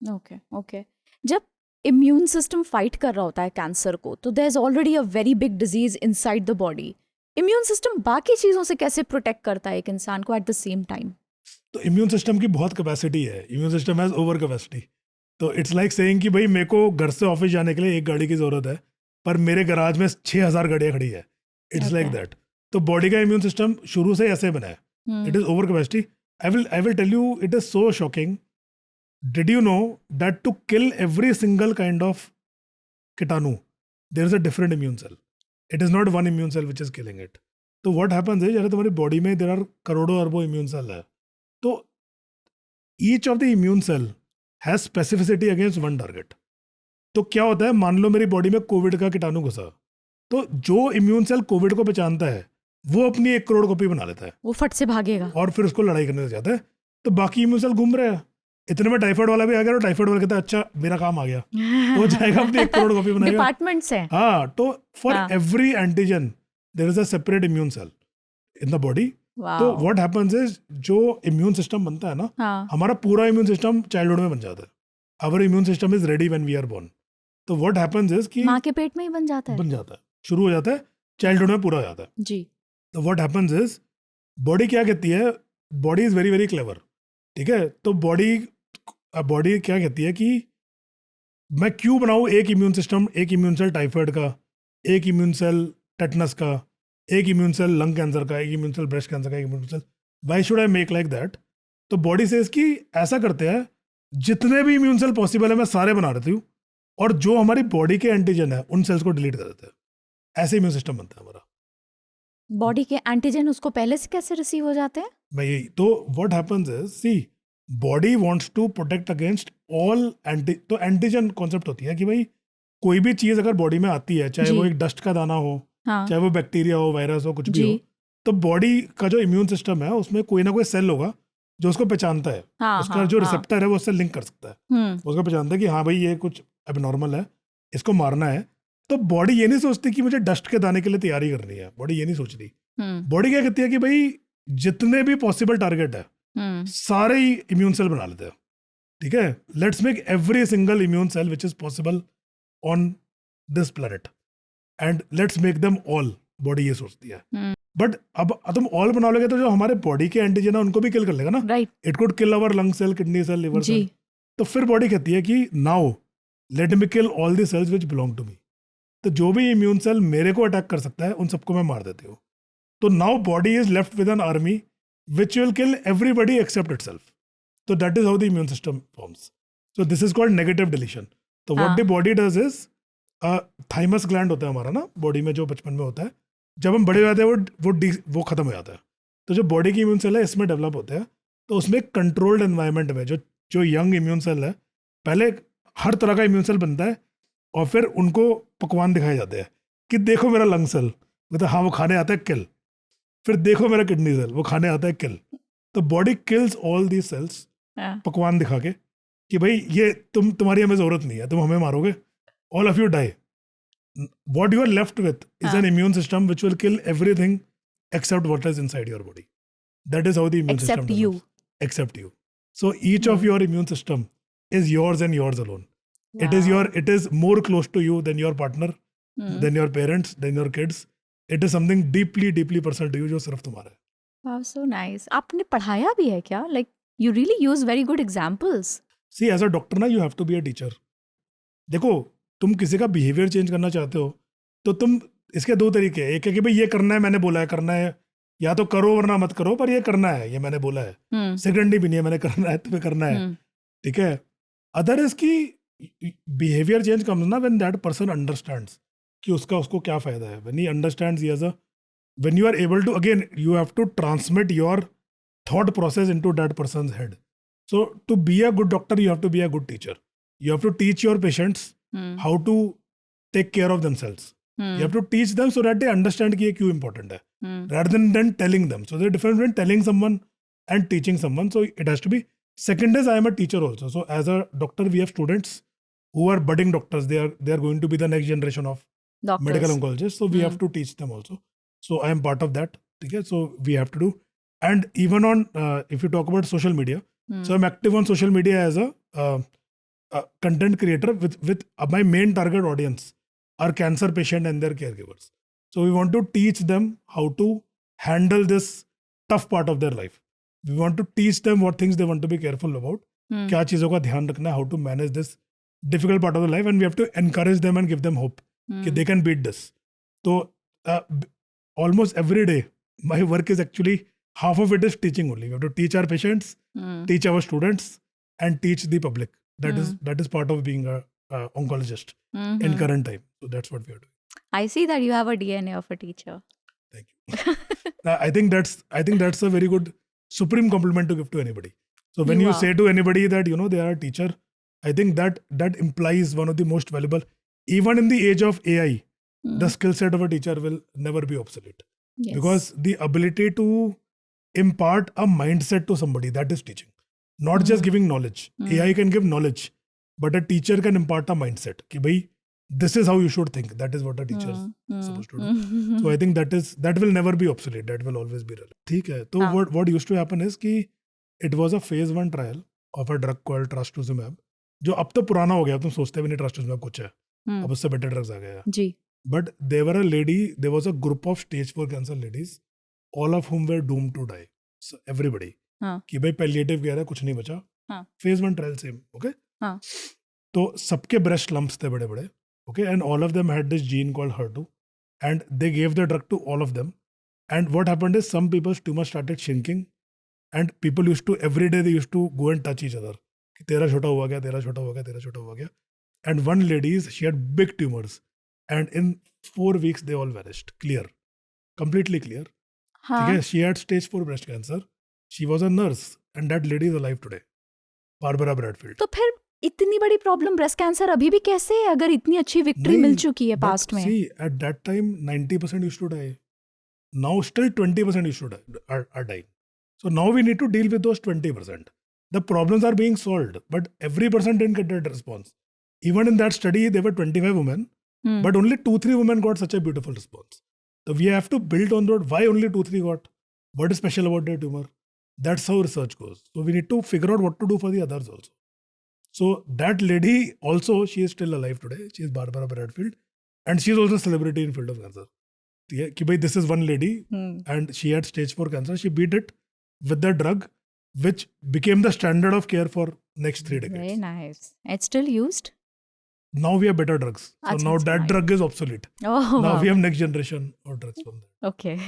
Okay okay. जब immune system fight कर रहा होता है कैंसर को, तो there is already a very big disease inside the body. Immune system बाकी चीज़ों से कैसे प्रोटेक्ट करता है एक इंसान को एट द सेम टाइम? तो इम्यून सिस्टम की बहुत कैपेसिटी है, immune system has over capacity. तो इट्स लाइक सेइंग कि भाई मेरे को घर से ऑफिस जाने के लिए एक गाड़ी की ज़रूरत है, पर मेरे गराज में 6,000 गाड़ियाँ खड़ी है। It's like Okay. दैट। तो बॉडी का इम्यून सिस्टम शुरू से ऐसे बना है, it is over capacity. I will tell you, it is so shocking. Did you know that to kill every single kind of कीटाणु there is a different immune cell? It is not one immune cell which is killing it. तो what happens है, जैसे तुम्हारी body में there are करोड़ों अरबों immune cell है, तो each of the immune cell has specificity against one target. तो क्या होता है, मान लो मेरी बॉडी में कोविड का कीटाणु घुसा, तो जो इम्यून सेल कोविड को पहचानता है वो अपनी 1 करोड़ कॉपी बना लेता है वो फट से भागेगा। और फिर उसको लड़ाई करने लग जाता है। तो बाकी इम्यून सेल घूम रहे हैं, इतने में टाइफाइड वाला भी आ गया, और टाइफाइड वाला कहता है अच्छा मेरा काम आ गया, वो जाएगा अपनी 1 करोड़ कॉपी बनाएगा। डिपार्टमेंट्स हैं। हाँ, तो फॉर हाँ। Every antigen there is a separate immune cell in the body. तो वाओ। व्हाट हैपेंस इज, जो इम्यून सिस्टम बनता है ना, हाँ। हमारा पूरा इम्यून सिस्टम चाइल्डहुड में बन जाता है। Our immune system is ready when we are born. तो व्हाट हैपेंस इज कि माँ के पेट में ही बन जाता है। बन जाता है, शुरू हो जाता है, चाइल्डहुड में पूरा हो जाता है। जी। तो व्हाट हैपेंस इज, बॉडी क्या कहती है, body is very very clever, ठीक है। तो बॉडी क्या कहती है कि मैं क्यों बनाऊं एक इम्यून सिस्टम, एक इम्यून सेल टाइफाइड का, एक इम्यून सेल टेटनस का, एक इम्यून सेल लंग कैंसर का, एक इम्यून सेल ब्रेस्ट कैंसर का, एक immune cell, why should I make like that? तो बॉडी से इसकी ऐसा करते हैं, जितने भी इम्यून सेल पॉसिबल है मैं सारे बना देती हूँ, और जो हमारी बॉडी के एंटीजन है उन सेल्स को डिलीट कर देते हैं। ऐसे इम्यून सिस्टम बनता है हमारा। बॉडी के एंटीजन उसको पहले से कैसे रिसीव हो जाते हैं? मैं यही तो, what happens is, see, body wants to protect against all anti. तो एंटीजन कॉन्सेप्ट होती है कि भाई कोई भी चीज़ अगर बॉडी में आती है, चाहे जी। वो एक डस्ट का दाना हो, हाँ। चाहे वो बैक्टीरिया हो, वायरस हो, कुछ भी जी। हो, तो बॉडी का जो इम्यून सिस्टम है उसमें कोई ना कोई सेल होगा जो उसको पहचानता है। हाँ उसका हाँ जो हाँ। रिसेप्टर है वो उससे लिंक कर सकता है, उसको पहचानता है कि हाँ भाई ये कुछ एबनॉर्मल है, इसको मारना है। तो बॉडी ये नहीं सोचती कि मुझे डस्ट के दाने के लिए तैयारी करनी है, बॉडी ये नहीं सोचती। बॉडी क्या कहती है कि भाई जितने भी पॉसिबल टारगेट है सारे ही इम्यून सेल बना लेते हैं, ठीक है। Let's make every single immune cell which is possible on this planet and let's make them all. Body ये सोचती है। बट अब तुम ऑल बना लोगे तो जो हमारे बॉडी के एंटीजन है उनको भी किल कर लेगा ना। Right. It could kill our lung cell, kidney cell, liver जी। सेल। तो फिर बॉडी कहती है कि now let me kill all the cells which belong to me. तो जो भी इम्यून सेल मेरे को अटैक कर सकता है उन सबको मैं मार देती हूँ। तो now body is left with an army which will kill everybody except itself. So that is how the immune system forms. So this is called negative deletion. So what the body does is, thymus gland होता है हमारा ना body में, जो बचपन में होता है, जब हम बड़े हो जाते हैं वो खत्म हो जाता है। तो जो बॉडी की इम्यून सेल है इसमें डेवलप होते हैं। तो उसमें कंट्रोल्ड एनवायरनमेंट में जो यंग इम्यून सेल है, पहले हर तरह का इम्यून सेल बनता है और फिर उनको पकवान दिखाए जाते हैं कि देखो मेरा लंग सेल, मतलब हाँ वो खाने आता है, किल। फिर देखो मेरा किडनी सेल, वो खाने आता है, किल। तो body kills all the cells पकवान दिखा के कि भाई ये तुम्हारी हमें जरूरत नहीं है, तुम हमें मारोगे, all of you die. What you are left with is an immune system which will kill everything except what is inside your body. That is how the immune system Except you. Except you. So each of your immune system is yours and yours alone. It is more close to you than your partner, than your parents, than your kids. It is something deeply deeply personal to you जो सिर्फ तुम्हारा है। Wow, so nice. आपने पढ़ाया भी है क्या? Like you really use very good examples. See, as a doctor ना, you have to be a teacher. देखो, तुम किसी का बिहेवियर चेंज करना चाहते हो तो तुम, इसके दो तरीके हैं। एक है कि भाई ये करना है, मैंने बोला है करना है, या तो करो वरना मत करो, पर ये करना है, ये मैंने बोला है। सेकेंडरी भी नहीं है, मैंने करना है, तुम्हें करना है, ठीक है। अदर इज की बिहेवियर चेंज कम्स ना व्हेन दैट पर्सन अंडरस्टैंड्स कि उसको क्या फायदा है। When he understands he has a, when you are able to, again you have to transmit your thought process into that person's head. So to be a good doctor you have to be a good teacher. You have to teach your patients how to take care of themselves. You have to teach them so that they understand कि ये क्यों important है, rather than telling them. So there is a difference between telling someone and teaching someone. So it has to be. Second is I am a teacher also. So as a doctor, we have students who are budding doctors. They are going to be the next generation of Doctors. medical oncologists. So we have to teach them also. So I am part of that. Okay. So we have to do. And even on if you talk about social media, so I'm active on social media as a content creator with my main target audience are cancer patient and their caregivers. So we want to teach them how to handle this tough part of their life. We want to teach them what things they want to be careful about. क्या चीज़ों का ध्यान रखना है, how to manage this difficult part of the life, and we have to encourage them and give them hope कि they can beat this. So almost every day, my work is actually half of it is teaching only. We have to teach our patients, teach our students, and teach the public. That is part of being a oncologist in current time. So that's what we are doing. I see that you have a DNA of a teacher. Thank you. I think that's a very good supreme compliment to give to anybody. So when you say to anybody that they are a teacher, I think that implies one of the most valuable. Even in the age of AI, the skill set of a teacher will never be obsolete. Yes. Because the ability to impart a mindset to somebody, that is teaching. Not just giving knowledge. AI can give knowledge, but a teacher can impart a mindset. Ki bhai, this is how you should think. That is what a teacher is supposed to do. So I think that will never be obsolete. That will always be relevant. ठीक है. So what used to happen is कि it was a phase 1 trial of a drug called trastuzumab, जो अब तो पुराना हो गया. तुम सोचते भी नहीं trastuzumab कुछ है. अब उससे better drugs आ गया. जी. But there was a group of stage 4 cancer ladies, all of whom were doomed to die. So everybody. कि भाई palliative care है, कुछ नहीं बचा. Phase 1 trial same. Okay. तो सबके breast lumps थे बड़े बड़े. Okay, and all of them had this gene called HER2, and they gave the drug to all of them. And what happened is some people's tumors started shrinking, and people used to every day they used to go and touch each other. कि तेरा छोटा हुआ गया, तेरा छोटा हुआ गया, तेरा छोटा हुआ गया. And one lady, she had big tumors, and in 4 weeks they all vanished, clear, completely clear. Okay, she had stage 4 breast cancer. She was a nurse, and that lady is alive today, Barbara Bradfield. तो फिर इतनी बड़ी problem breast cancer अभी भी कैसे है अगर इतनी अच्छी विक्ट्री मिल चुकी है पास्ट में? See, at that time 90% used to die. Now still 20% used to die, are dying. So now we need to deal with those 20%. The problems are being solved, but every person didn't get that response. Even in that study, there were 25 women, but only 2-3 women got such a beautiful response. So we have to build on that. Why only 2-3 got? What is special about their tumor? That's how research goes. So we need to figure out what to do for the others also. So that lady also, she is still alive today. She is Barbara Bradfield, and she is also a celebrity in field of cancer. This is one lady, and she had stage 4 cancer. She beat it with the drug, which became the standard of care for next 3 decades. Very nice. It's still used? Now we have better drugs. So now that drug is obsolete. Oh, now we have next generation of drugs from that. Okay.